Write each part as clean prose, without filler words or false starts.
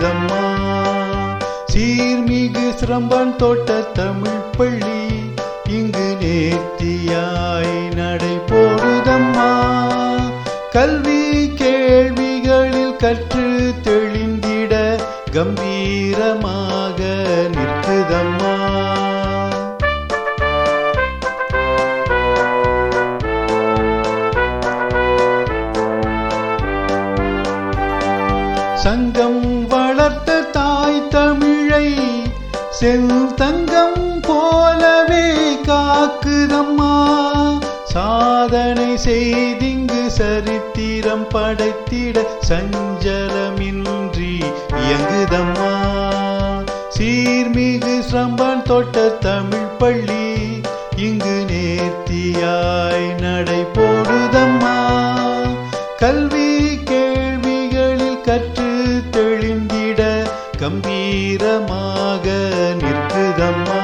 நிற்குதம்மா. சீர்மிகு சிரம்பன் தோட்ட தமிழ் பள்ளி இங்கு நேர்த்தியாய் நடை போடுதம்மா. கல்வி கேள்விகளில் கற்று தெளிந்திட கம்பீரமாக நிற்குதம்மா. சங்கம் வளர்த்த தாய் தமிழை செந்தங்கம் போலவே காக்குதம்மா. சாதனை செய்திங்கு சரித்திரம் படைத்திட சஞ்சலமின்றி இயங்குதம்மா. சீர்மிகு சிரம்பன் தோட்ட தமிழ் பள்ளி இங்கு நேர்த்தியாய் நடை போடுதம்மா. கல்வி கேள்விகளில் கற்று தெளிந்திட கம்பீரமாக நிற்குதம்மா.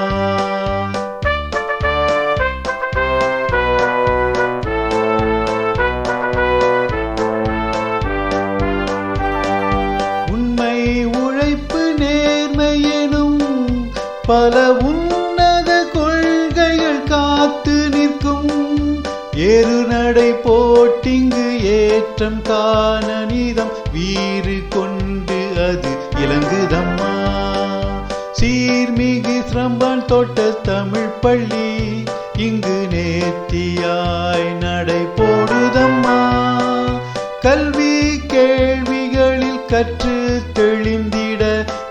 உண்மை உழைப்பு நேர்மையெனும் பல உன்னத கொள்கைகள் காத்து நிற்கும். ஏறுநடை போட்டிங்கு ஏற்றம் காண நீதம் வீறு கொண்டு அது இலங்குதம்மா. சீர்மிகு சிரம்பன் தோட்ட தமிழ் பள்ளி இங்கு நேர்த்தியாய் நடை போடுதம்மா. கல்வி கேள்விகளில் கற்று தெளிந்திட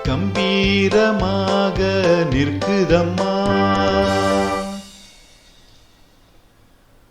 கம்பீரமாக நிற்குதம்மா.